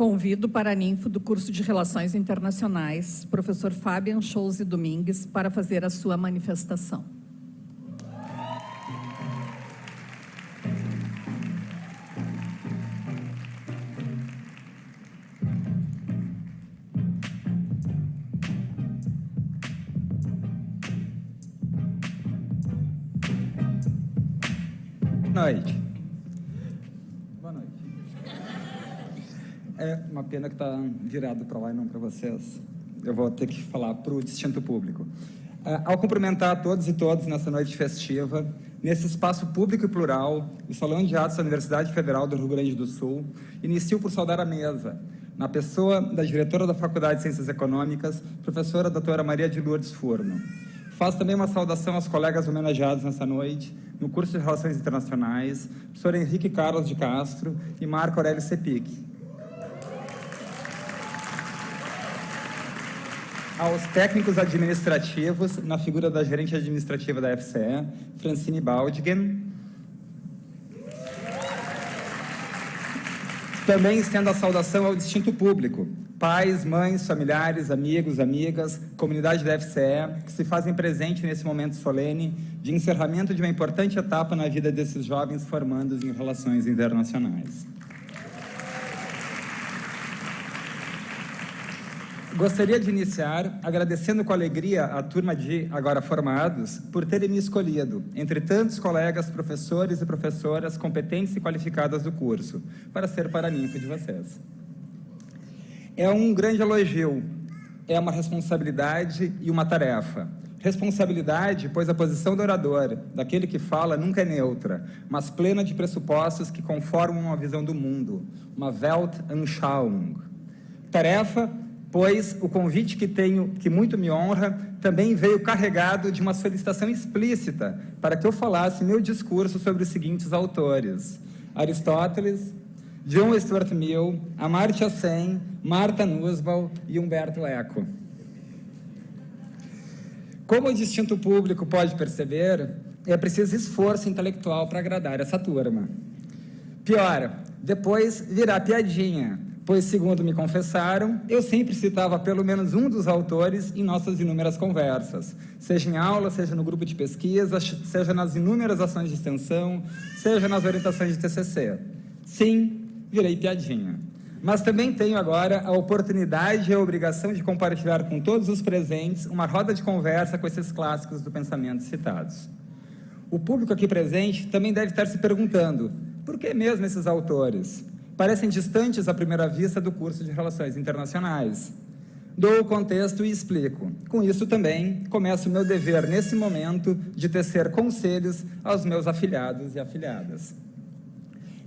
Convido o paraninfo do curso de Relações Internacionais, professor Fabian Scholze Domingues, para fazer a sua manifestação. Boa noite. Boa noite. É uma pena que está virado para lá e não para vocês. Eu vou ter que falar para o distinto público. Ao cumprimentar a todos e todas nessa noite festiva, nesse espaço público e plural, o Salão de Atos da Universidade Federal do Rio Grande do Sul, inicio por saudar a mesa, na pessoa da diretora da Faculdade de Ciências Econômicas, professora doutora Maria de Lourdes Furno. Faço também uma saudação aos colegas homenageados nessa noite, no curso de Relações Internacionais, professor Henrique Carlos de Castro e Marco Aurélio Sepic. Aos técnicos administrativos, na figura da gerente administrativa da FCE, Francine Baldigen. Também estendo a saudação ao distinto público, pais, mães, familiares, amigos, amigas, comunidade da FCE, que se fazem presente nesse momento solene de encerramento de uma importante etapa na vida desses jovens formandos em relações internacionais. Gostaria de iniciar agradecendo com alegria a turma de agora formados por terem me escolhido, entre tantos colegas, professores e professoras competentes e qualificadas do curso, para ser paraninfo de vocês. É um grande elogio, é uma responsabilidade e uma tarefa. Responsabilidade, pois a posição do orador, daquele que fala, nunca é neutra, mas plena de pressupostos que conformam uma visão do mundo, uma Weltanschauung. Tarefa, pois o convite que tenho, que muito me honra, também veio carregado de uma solicitação explícita para que eu falasse meu discurso sobre os seguintes autores: Aristóteles, John Stuart Mill, Amartya Sen, Martha Nussbaum e Humberto Eco. Como o distinto público pode perceber, é preciso esforço intelectual para agradar essa turma. Pior, depois virá piadinha, pois, segundo me confessaram, eu sempre citava pelo menos um dos autores em nossas inúmeras conversas, seja em aula, seja no grupo de pesquisa, seja nas inúmeras ações de extensão, seja nas orientações de TCC. Sim, virei piadinha. Mas também tenho agora a oportunidade e a obrigação de compartilhar com todos os presentes uma roda de conversa com esses clássicos do pensamento citados. O público aqui presente também deve estar se perguntando, por que mesmo esses autores? Parecem distantes à primeira vista do curso de Relações Internacionais. Dou o contexto e explico. Com isso também começo o meu dever nesse momento de tecer conselhos aos meus afiliados e afiliadas.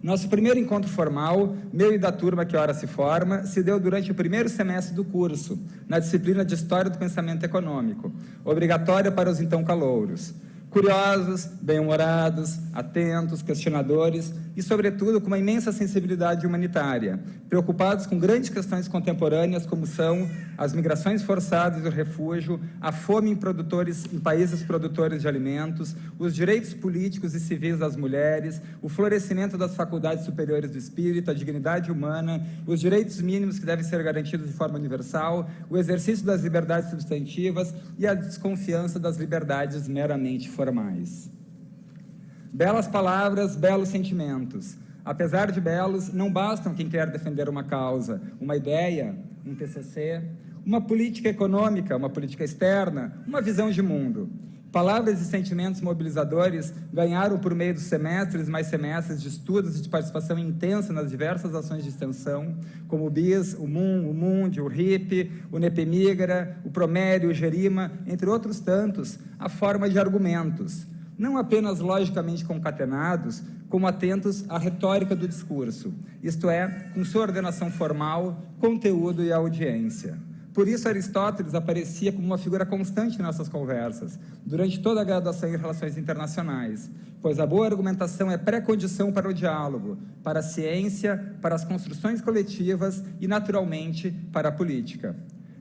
Nosso primeiro encontro formal, meu e da turma que ora se forma, se deu durante o primeiro semestre do curso, na disciplina de História do Pensamento Econômico, obrigatória para os então calouros. Curiosos, bem-humorados, atentos, questionadores e, sobretudo, com uma imensa sensibilidade humanitária, preocupados com grandes questões contemporâneas como são as migrações forçadas e o refúgio, a fome em países produtores de alimentos, os direitos políticos e civis das mulheres, o florescimento das faculdades superiores do espírito, a dignidade humana, os direitos mínimos que devem ser garantidos de forma universal, o exercício das liberdades substantivas e a desconfiança das liberdades meramente formais. Belas palavras, belos sentimentos. Apesar de belos, não bastam quem quer defender uma causa, uma ideia, um TCC, uma política econômica, uma política externa, uma visão de mundo. Palavras e sentimentos mobilizadores ganharam por meio dos semestres mais semestres de estudos e de participação intensa nas diversas ações de extensão, como o BIS, o MUN, o MUND, o RIP, o NEPEMIGRA, o PROMERI, o GERIMA, entre outros tantos, a forma de argumentos, não apenas logicamente concatenados, como atentos à retórica do discurso, isto é, com sua ordenação formal, conteúdo e audiência. Por isso, Aristóteles aparecia como uma figura constante em nossas conversas, durante toda a graduação em Relações Internacionais, pois a boa argumentação é pré-condição para o diálogo, para a ciência, para as construções coletivas e, naturalmente, para a política.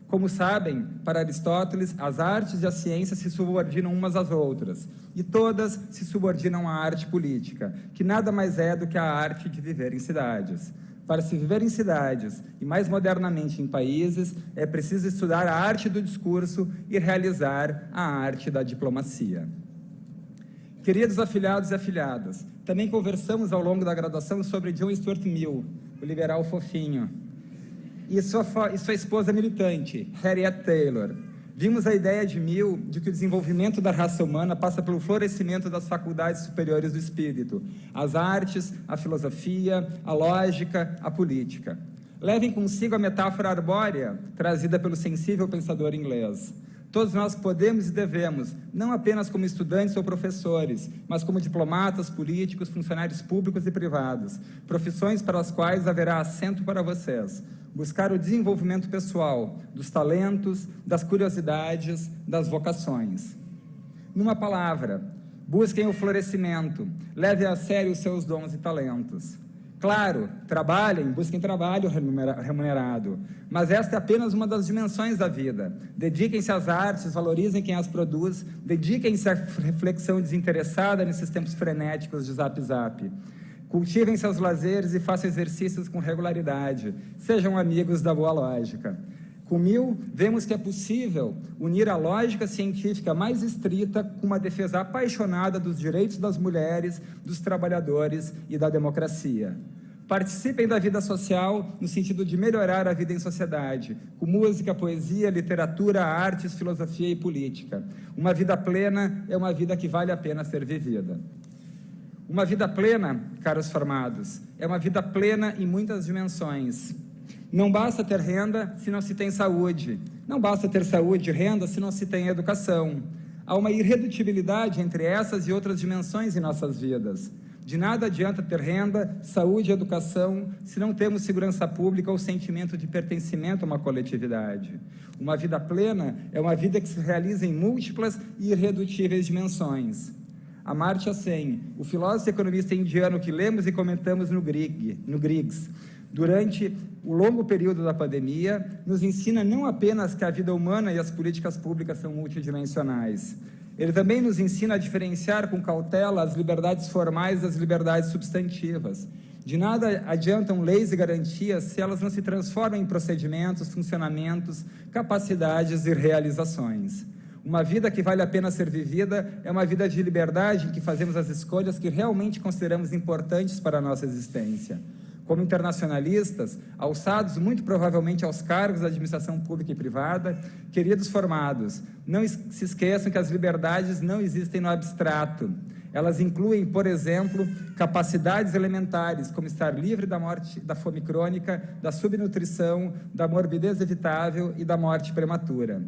Como sabem, para Aristóteles, as artes e a ciência se subordinam umas às outras, e todas se subordinam à arte política, que nada mais é do que a arte de viver em cidades. Para se viver em cidades e, mais modernamente, em países, é preciso estudar a arte do discurso e realizar a arte da diplomacia. Queridos afiliados e afiliadas, também conversamos ao longo da graduação sobre John Stuart Mill, o liberal fofinho, e sua esposa militante, Harriet Taylor. Vimos a ideia de Mill de que o desenvolvimento da raça humana passa pelo florescimento das faculdades superiores do espírito, as artes, a filosofia, a lógica, a política. Levem consigo a metáfora arbórea trazida pelo sensível pensador inglês. Todos nós podemos e devemos, não apenas como estudantes ou professores, mas como diplomatas, políticos, funcionários públicos e privados, profissões para as quais haverá assento para vocês, buscar o desenvolvimento pessoal, dos talentos, das curiosidades, das vocações. Numa palavra, busquem o florescimento, levem a sério os seus dons e talentos. Claro, trabalhem, busquem trabalho remunerado, mas esta é apenas uma das dimensões da vida. Dediquem-se às artes, valorizem quem as produz, dediquem-se à reflexão desinteressada nesses tempos frenéticos de zap-zap. Cultivem seus lazeres e façam exercícios com regularidade. Sejam amigos da boa lógica. Com Mill, vemos que é possível unir a lógica científica mais estrita com uma defesa apaixonada dos direitos das mulheres, dos trabalhadores e da democracia. Participem da vida social no sentido de melhorar a vida em sociedade, com música, poesia, literatura, artes, filosofia e política. Uma vida plena é uma vida que vale a pena ser vivida. Uma vida plena, caros formados, é uma vida plena em muitas dimensões. Não basta ter renda se não se tem saúde. Não basta ter saúde e renda se não se tem educação. Há uma irredutibilidade entre essas e outras dimensões em nossas vidas. De nada adianta ter renda, saúde e educação se não temos segurança pública ou sentimento de pertencimento a uma coletividade. Uma vida plena é uma vida que se realiza em múltiplas e irredutíveis dimensões. Amartya Sen, o filósofo e economista indiano que lemos e comentamos no Griggs, durante o longo período da pandemia, nos ensina não apenas que a vida humana e as políticas públicas são multidimensionais. Ele também nos ensina a diferenciar com cautela as liberdades formais das liberdades substantivas. De nada adiantam leis e garantias se elas não se transformam em procedimentos, funcionamentos, capacidades e realizações. Uma vida que vale a pena ser vivida é uma vida de liberdade em que fazemos as escolhas que realmente consideramos importantes para a nossa existência. Como internacionalistas, alçados muito provavelmente aos cargos da administração pública e privada, queridos formados, não se esqueçam que as liberdades não existem no abstrato. Elas incluem, por exemplo, capacidades elementares, como estar livre da morte, da fome crônica, da subnutrição, da morbidez evitável e da morte prematura.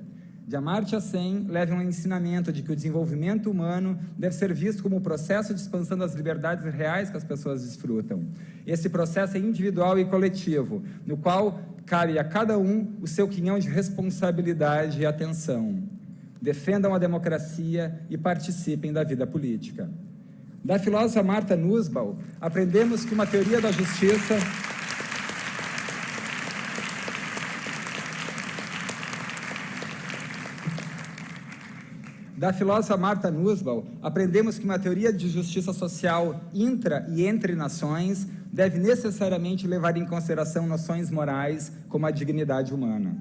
De Amartya Sen leva um ensinamento de que o desenvolvimento humano deve ser visto como um processo de expansão das liberdades reais que as pessoas desfrutam. Esse processo é individual e coletivo, no qual cabe a cada um o seu quinhão de responsabilidade e atenção. Defendam a democracia e participem da vida política. Da filósofa Martha Nussbaum, aprendemos que uma teoria da justiça Da filósofa Martha Nussbaum, aprendemos que uma teoria de justiça social intra e entre nações deve necessariamente levar em consideração noções morais como a dignidade humana.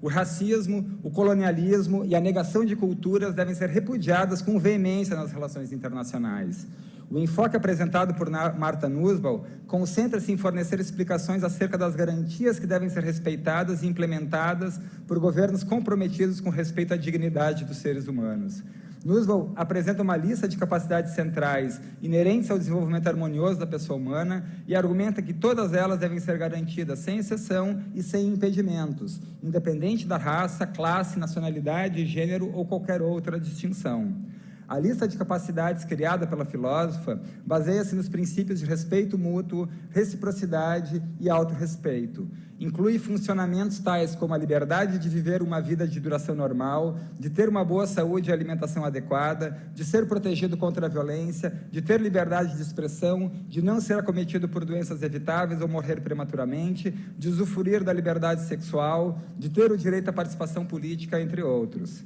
O racismo, o colonialismo e a negação de culturas devem ser repudiadas com veemência nas relações internacionais. O enfoque apresentado por Martha Nussbaum concentra-se em fornecer explicações acerca das garantias que devem ser respeitadas e implementadas por governos comprometidos com respeito à dignidade dos seres humanos. Nussbaum apresenta uma lista de capacidades centrais inerentes ao desenvolvimento harmonioso da pessoa humana e argumenta que todas elas devem ser garantidas sem exceção e sem impedimentos, independente da raça, classe, nacionalidade, gênero ou qualquer outra distinção. A lista de capacidades criada pela filósofa baseia-se nos princípios de respeito mútuo, reciprocidade e autorrespeito. Inclui funcionamentos tais como a liberdade de viver uma vida de duração normal, de ter uma boa saúde e alimentação adequada, de ser protegido contra a violência, de ter liberdade de expressão, de não ser acometido por doenças evitáveis ou morrer prematuramente, de usufruir da liberdade sexual, de ter o direito à participação política, entre outros.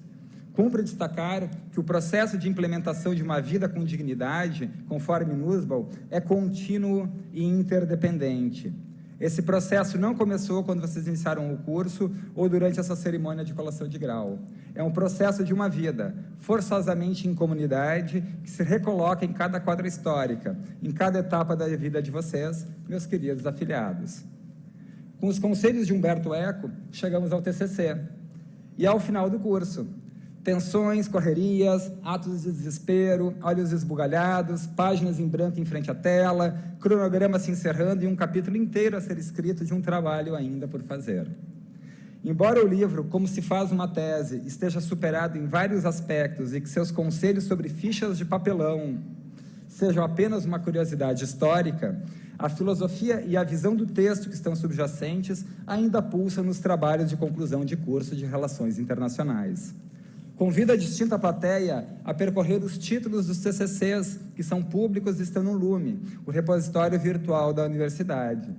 Cumpre destacar que o processo de implementação de uma vida com dignidade, conforme Nussbaum, é contínuo e interdependente. Esse processo não começou quando vocês iniciaram o curso ou durante essa cerimônia de colação de grau. É um processo de uma vida, forçosamente em comunidade, que se recoloca em cada quadra histórica, em cada etapa da vida de vocês, meus queridos afiliados. Com os conselhos de Humberto Eco, chegamos ao TCC. E ao final do curso, tensões, correrias, atos de desespero, olhos esbugalhados, páginas em branco em frente à tela, cronograma se encerrando e um capítulo inteiro a ser escrito de um trabalho ainda por fazer. Embora o livro, como se faz uma tese, esteja superado em vários aspectos e que seus conselhos sobre fichas de papelão sejam apenas uma curiosidade histórica, a filosofia e a visão do texto que estão subjacentes ainda pulsam nos trabalhos de conclusão de curso de Relações Internacionais. Convido a distinta plateia a percorrer os títulos dos TCCs, que são públicos e estão no Lume, o repositório virtual da universidade.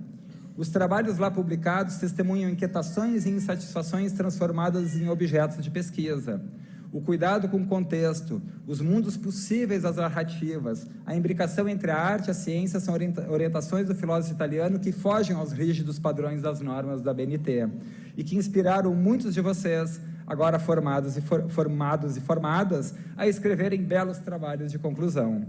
Os trabalhos lá publicados testemunham inquietações e insatisfações transformadas em objetos de pesquisa. O cuidado com o contexto, os mundos possíveis às narrativas, a imbricação entre a arte e a ciência são orientações do filósofo italiano que fogem aos rígidos padrões das normas da BNT e que inspiraram muitos de vocês, agora formados e formadas, a escreverem belos trabalhos de conclusão.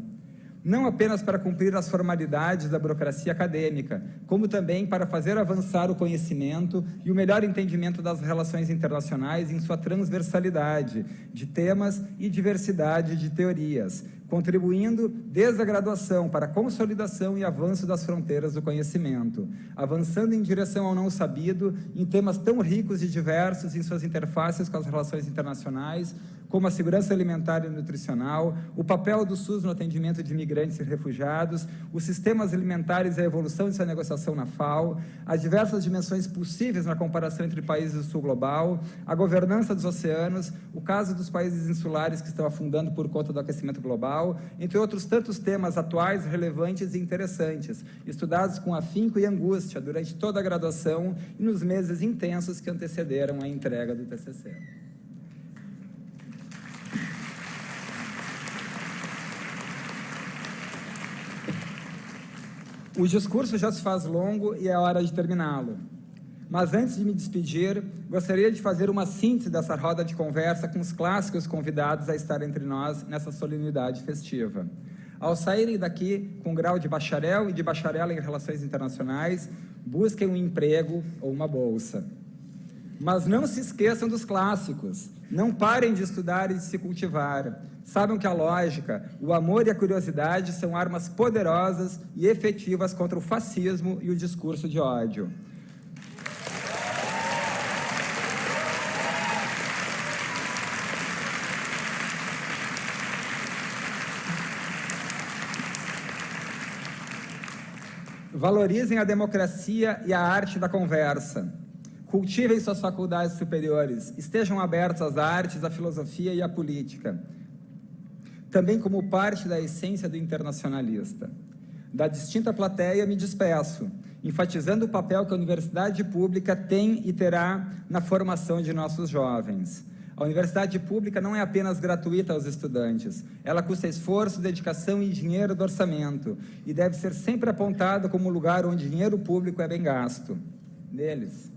Não apenas para cumprir as formalidades da burocracia acadêmica, como também para fazer avançar o conhecimento e o melhor entendimento das relações internacionais em sua transversalidade de temas e diversidade de teorias, contribuindo desde a graduação para a consolidação e avanço das fronteiras do conhecimento, avançando em direção ao não sabido em temas tão ricos e diversos em suas interfaces com as relações internacionais, como a segurança alimentar e nutricional, o papel do SUS no atendimento de imigrantes e refugiados, os sistemas alimentares e a evolução de sua negociação na FAO, as diversas dimensões possíveis na comparação entre países do sul global, a governança dos oceanos, o caso dos países insulares que estão afundando por conta do aquecimento global, entre outros tantos temas atuais, relevantes e interessantes, estudados com afinco e angústia durante toda a graduação e nos meses intensos que antecederam a entrega do TCC. O discurso já se faz longo e é hora de terminá-lo. Mas antes de me despedir, gostaria de fazer uma síntese dessa roda de conversa com os clássicos convidados a estar entre nós nessa solenidade festiva. Ao saírem daqui com grau de bacharel e de bacharela em Relações Internacionais, busquem um emprego ou uma bolsa. Mas não se esqueçam dos clássicos. Não parem de estudar e de se cultivar. Saibam que a lógica, o amor e a curiosidade são armas poderosas e efetivas contra o fascismo e o discurso de ódio. Valorizem a democracia e a arte da conversa. Cultivem suas faculdades superiores, estejam abertos às artes, à filosofia e à política, também como parte da essência do internacionalista. Da distinta plateia me despeço, enfatizando o papel que a universidade pública tem e terá na formação de nossos jovens. A universidade pública não é apenas gratuita aos estudantes, ela custa esforço, dedicação e dinheiro do orçamento, e deve ser sempre apontada como lugar onde dinheiro público é bem gasto. Neles.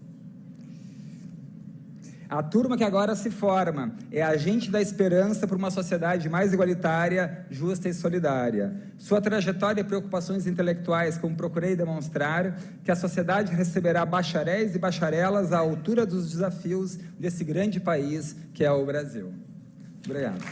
A turma que agora se forma é agente da esperança por uma sociedade mais igualitária, justa e solidária. Sua trajetória e preocupações intelectuais, como procurei demonstrar, que a sociedade receberá bacharéis e bacharelas à altura dos desafios desse grande país que é o Brasil. Obrigado.